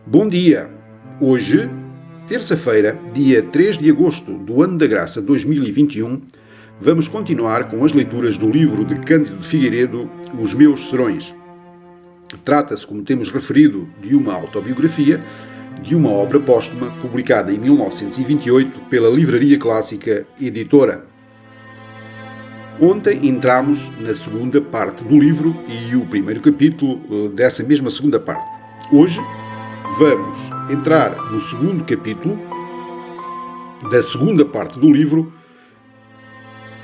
Bom dia! Hoje, terça-feira, dia 3 de agosto do ano da graça 2021, vamos continuar com as leituras do livro de Cândido de Figueiredo, Os Meus Serões. Trata-se, como temos referido, de uma autobiografia de uma obra póstuma publicada em 1928 pela Livraria Clássica Editora. Ontem entramos na segunda parte do livro e o primeiro capítulo dessa mesma segunda parte. Hoje vamos entrar no segundo capítulo da segunda parte do livro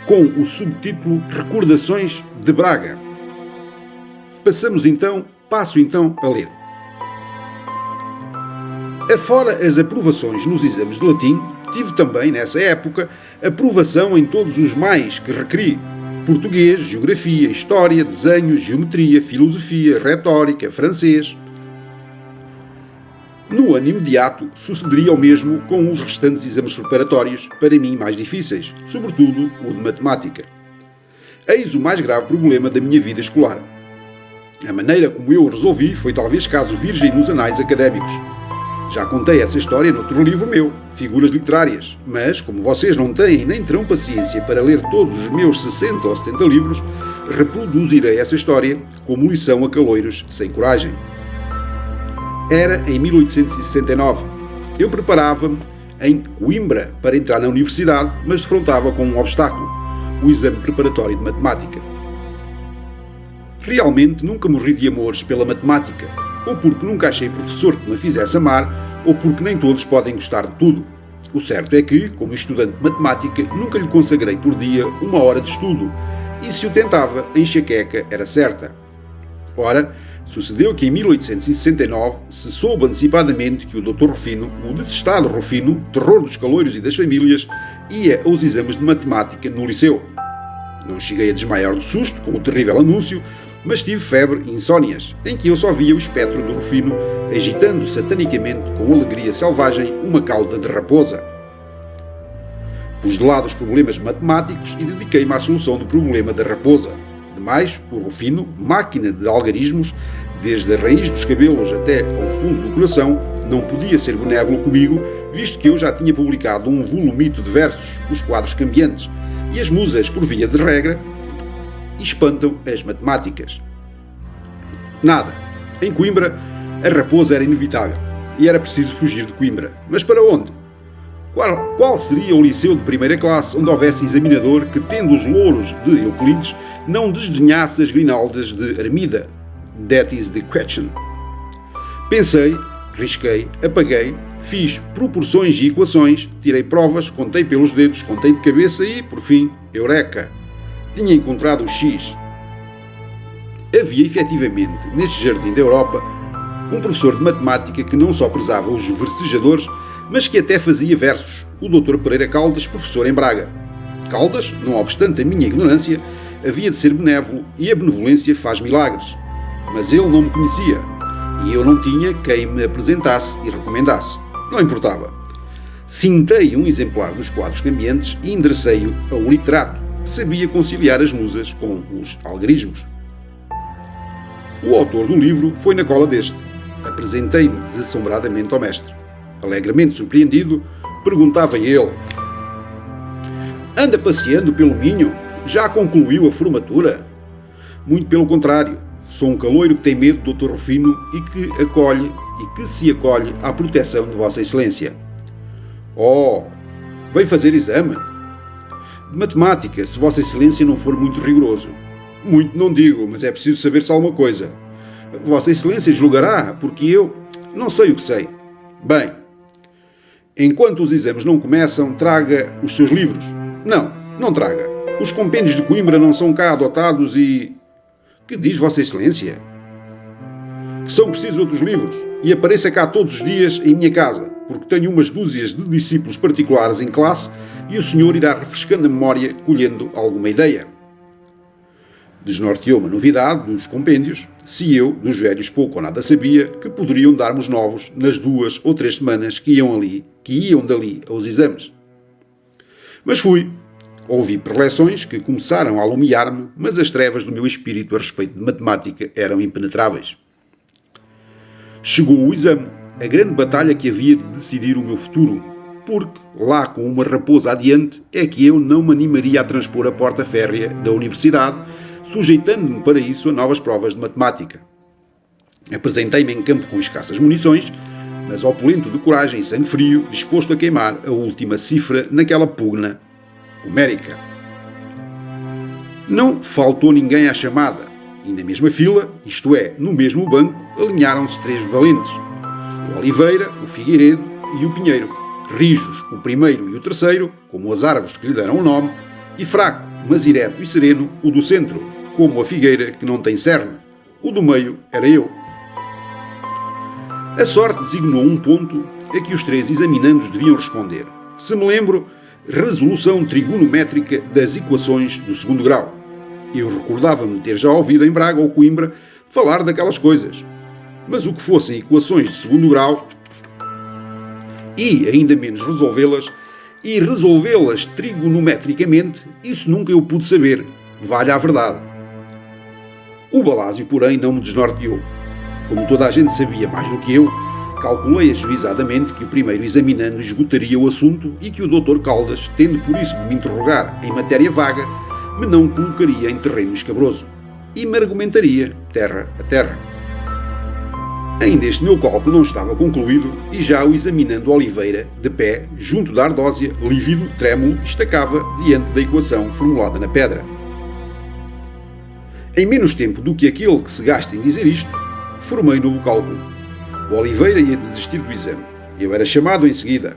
com o subtítulo Recordações de Braga. Passo então a ler. Afora as aprovações nos exames de latim, tive também, nessa época, aprovação em todos os mais que requeri: português, geografia, história, desenho, geometria, filosofia, retórica, francês. No ano imediato, sucederia o mesmo com os restantes exames preparatórios, para mim mais difíceis, sobretudo o de matemática. Eis o mais grave problema da minha vida escolar. A maneira como eu o resolvi foi talvez caso virgem nos anais académicos. Já contei essa história noutro livro meu, Figuras Literárias, mas, como vocês não têm nem terão paciência para ler todos os meus 60 ou 70 livros, reproduzirei essa história como lição a caloiros sem coragem. Era em 1869. Eu preparava-me em Coimbra para entrar na universidade, mas defrontava com um obstáculo: o exame preparatório de matemática. Realmente nunca morri de amores pela matemática, ou porque nunca achei professor que me fizesse amar, ou porque nem todos podem gostar de tudo. O certo é que, como estudante de matemática, nunca lhe consagrei por dia uma hora de estudo, e se o tentava, a enxaqueca era certa. Ora, sucedeu que em 1869 se soube antecipadamente que o Dr. Rufino, o detestado Rufino, terror dos caloiros e das famílias, ia aos exames de matemática no liceu. Não cheguei a desmaiar do susto com o terrível anúncio, mas tive febre e insónias, em que eu só via o espectro do Rufino agitando satanicamente com alegria selvagem uma cauda de raposa. Pus de lado os problemas matemáticos e dediquei-me à solução do problema da raposa. Demais, o Rufino, máquina de algarismos, desde a raiz dos cabelos até ao fundo do coração, não podia ser benévolo comigo, visto que eu já tinha publicado um volumito de versos, Os Quadros Cambiantes, e as musas, por via de regra, espantam as matemáticas. Nada. Em Coimbra, a raposa era inevitável, e era preciso fugir de Coimbra. Mas para onde? Qual seria o liceu de primeira classe onde houvesse examinador que, tendo os louros de Euclides, não desdenhasse as grinaldas de Armida? That is the question. Pensei, risquei, apaguei, fiz proporções e equações, tirei provas, contei pelos dedos, contei de cabeça e, por fim, eureka! Tinha encontrado o X. Havia, efetivamente, neste jardim da Europa, um professor de matemática que não só prezava os versejadores, mas que até fazia versos, o Dr. Pereira Caldas, professor em Braga. Caldas, não obstante a minha ignorância, havia de ser benévolo e a benevolência faz milagres. Mas ele não me conhecia e eu não tinha quem me apresentasse e recomendasse. Não importava. Cintei um exemplar dos Quadros Cambiantes e enderecei-o a um literato que sabia conciliar as musas com os algarismos. O autor do livro foi na cola deste. Apresentei-me desassombradamente ao mestre. Alegremente surpreendido, perguntava ele: "Anda passeando pelo Minho? Já concluiu a formatura?" "Muito pelo contrário. Sou um caloiro que tem medo do Dr. Rufino e que se acolhe à proteção de Vossa Excelência." "Oh, vem fazer exame?" "De matemática, se Vossa Excelência não for muito rigoroso." "Muito não digo, mas é preciso saber-se alguma coisa." "Vossa Excelência julgará, porque eu não sei o que sei." "Bem, enquanto os exames não começam, traga os seus livros." Não traga. Os compêndios de Coimbra não são cá adotados e..." "Que diz Vossa Excelência?" "Que são precisos outros livros, e apareça cá todos os dias em minha casa, porque tenho umas dúzias de discípulos particulares em classe e o senhor irá refrescando a memória, colhendo alguma ideia." Desnorteou-me a novidade dos compêndios, se eu, dos velhos, pouco ou nada sabia, que poderiam dar-me os novos nas 2 ou 3 semanas que iam dali aos exames. Mas fui. Ouvi preleções que começaram a alumiar-me, mas as trevas do meu espírito a respeito de matemática eram impenetráveis. Chegou o exame. a grande batalha que havia de decidir o meu futuro, porque, lá com uma raposa adiante, é que eu não me animaria a transpor a porta férrea da universidade, sujeitando-me para isso a novas provas de matemática. Apresentei-me em campo com escassas munições, mas opulento de coragem e sangue frio, disposto a queimar a última cifra naquela pugna homérica. Não faltou ninguém à chamada, e na mesma fila, isto é, no mesmo banco, alinharam-se 3 valentes: o Oliveira, o Figueiredo e o Pinheiro, rijos o primeiro e o terceiro, como as árvores que lhe deram o nome, e fraco, mas direto e sereno, o do centro, como a figueira que não tem cerne. O do meio era eu. A sorte designou um ponto a que os 3 examinandos deviam responder. Se me lembro, resolução trigonométrica das equações do 2º grau. Eu recordava-me ter já ouvido em Braga ou Coimbra falar daquelas coisas. Mas o que fossem equações de 2º grau, e ainda menos resolvê-las, e resolvê-las trigonometricamente, isso nunca eu pude saber, valha a verdade. O Balásio, porém, não me desnorteou. Como toda a gente sabia mais do que eu, calculei ajuizadamente que o primeiro examinando esgotaria o assunto e que o Dr. Caldas, tendo por isso de me interrogar em matéria vaga, me não colocaria em terreno escabroso e me argumentaria terra a terra. Ainda este meu cálculo não estava concluído e já o examinando Oliveira, de pé, junto da ardósia, lívido, trêmulo, estacava diante da equação formulada na pedra. Em menos tempo do que aquele que se gasta em dizer isto, formei novo cálculo. O Oliveira ia desistir do exame. Eu era chamado em seguida.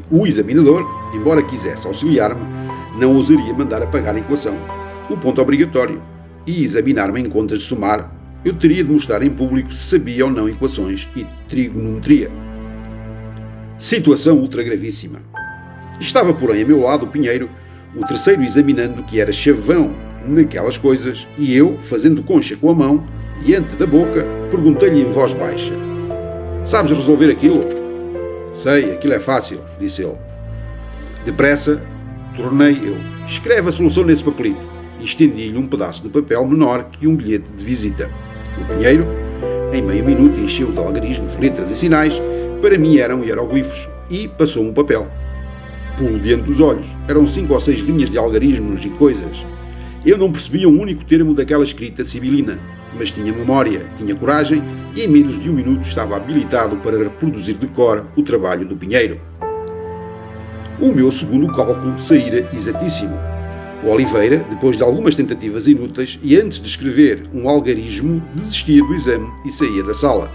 O examinador, embora quisesse auxiliar-me, não ousaria mandar apagar a equação, o ponto obrigatório, e examinar-me em contas de somar. Eu teria de mostrar em público se sabia ou não equações e trigonometria. Situação ultra gravíssima. Estava, porém, a meu lado o Pinheiro, o terceiro examinando, que era chavão naquelas coisas, e eu, fazendo concha com a mão, diante da boca, perguntei-lhe em voz baixa: "Sabes resolver aquilo?" "Sei, aquilo é fácil", disse ele. Depressa, tornei eu: "Escreve a solução nesse papelito", e estendi-lhe um pedaço de papel menor que um bilhete de visita. O Pinheiro, em meio minuto, encheu de algarismos, letras e sinais. Para mim eram hieroglifos, e passou-me um papel. Pulo diante dos olhos. Eram 5 ou 6 linhas de algarismos e coisas. Eu não percebia um único termo daquela escrita sibilina, mas tinha memória, tinha coragem, e em menos de um minuto estava habilitado para reproduzir de cor o trabalho do Pinheiro. O meu segundo cálculo saíra exatíssimo. O Oliveira, depois de algumas tentativas inúteis e antes de escrever um algarismo, desistia do exame e saía da sala.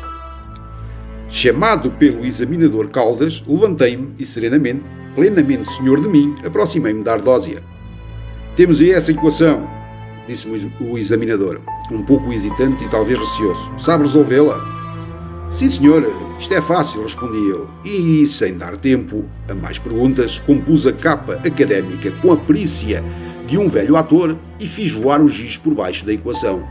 Chamado pelo examinador Caldas, levantei-me e serenamente, plenamente senhor de mim, aproximei-me da ardósia. "Temos aí essa equação", disse-me o examinador, um pouco hesitante e talvez receoso. "Sabe resolvê-la?" "Sim, senhor, isto é fácil", respondi eu, e, sem dar tempo a mais perguntas, compus a capa académica com a perícia de um velho ator e fiz voar o giz por baixo da equação.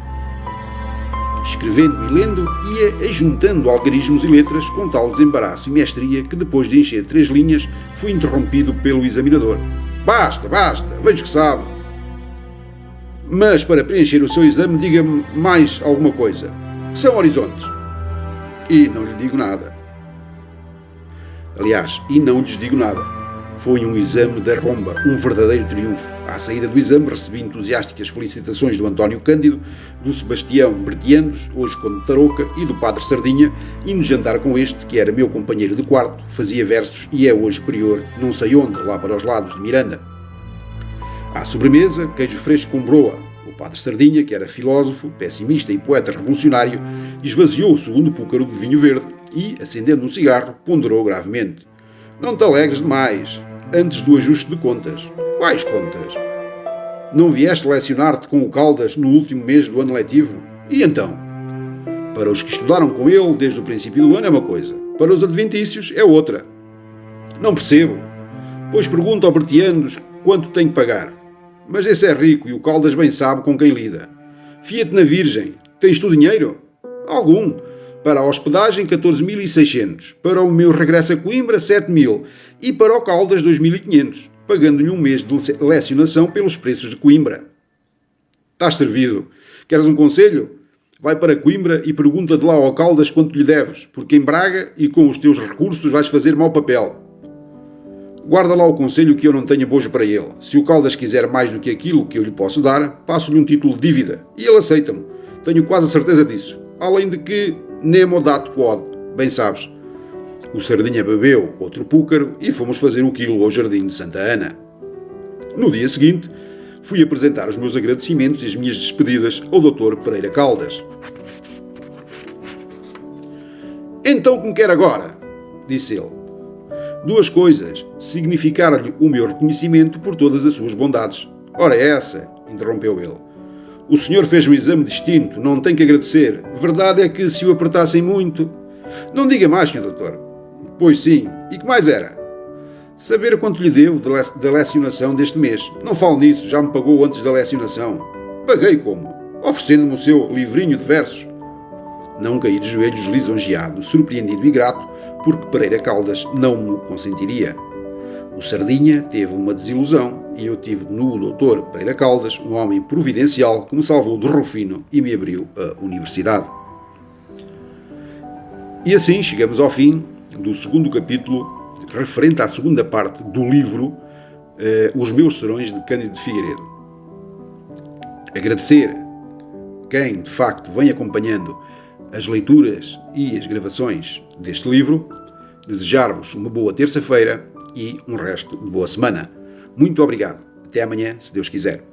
Escrevendo e lendo, ia ajuntando algarismos e letras com tal desembaraço e mestria que, depois de encher 3 linhas, fui interrompido pelo examinador. "Basta, basta, vejo que sabe. Mas para preencher o seu exame, diga-me mais alguma coisa. São horizontes?" E não lhe digo nada. Aliás, e não lhes digo nada. Foi um exame da romba, um verdadeiro triunfo. À saída do exame, recebi entusiásticas felicitações do António Cândido, do Sebastião Bertianos, hoje Conde de Tarouca, e do Padre Sardinha, indo jantar com este, que era meu companheiro de quarto, fazia versos e é hoje prior, não sei onde, lá para os lados de Miranda. À sobremesa, queijo fresco com broa. O Padre Sardinha, que era filósofo, pessimista e poeta revolucionário, esvaziou o segundo púcaro de vinho verde e, acendendo um cigarro, ponderou gravemente: "Não te alegres demais, antes do ajuste de contas." "Quais contas?" "Não vieste lecionar-te com o Caldas no último mês do ano letivo? E então?" "Para os que estudaram com ele desde o princípio do ano é uma coisa, para os adventícios é outra." "Não percebo." "Pois pergunta ao Bertianos quanto tem que pagar. Mas esse é rico e o Caldas bem sabe com quem lida. Fia-te na Virgem. Tens tu dinheiro?" "Algum. Para a hospedagem 14.600, para o meu regresso a Coimbra 7.000 e para o Caldas 2.500, pagando-lhe um mês de lecionação pelos preços de Coimbra." "Estás servido. Queres um conselho? vai para Coimbra e pergunta de lá ao Caldas quanto lhe deves, porque em Braga e com os teus recursos vais fazer mau papel. Guarda lá o conselho que eu não tenho bojo para ele. Se o Caldas quiser mais do que aquilo que eu lhe posso dar, passo-lhe um título de dívida e ele aceita-me. Tenho quase a certeza disso. Além de que nemo dat quod, bem sabes. O Sardinha bebeu outro púcaro e fomos fazer o quilo ao Jardim de Santa Ana. No dia seguinte, fui apresentar os meus agradecimentos e as minhas despedidas ao Dr. Pereira Caldas. Então, como quer agora? Disse ele. Duas coisas. Significar-lhe o meu reconhecimento por todas as suas bondades. Ora essa, interrompeu ele. O senhor fez um exame distinto, não tem que agradecer. Verdade é que se o apertassem muito... Não diga mais, senhor doutor. Pois sim. E que mais era? Saber quanto lhe devo da lecionação deste mês. Não falo nisso, já me pagou antes da lecionação. Paguei como? Oferecendo-me o seu livrinho de versos. Não caí de joelhos lisonjeado, surpreendido e grato, porque Pereira Caldas não me consentiria. O Sardinha teve uma desilusão e eu tive no Dr. Pereira Caldas um homem providencial que me salvou do Rufino e me abriu a universidade. E assim chegamos ao fim do segundo capítulo, referente à segunda parte do livro Os Meus Serões de Cândido de Figueiredo. Agradecer quem, de facto, vem acompanhando as leituras e as gravações deste livro, desejar-vos uma boa terça-feira e um resto de boa semana. Muito obrigado. Até amanhã, se Deus quiser.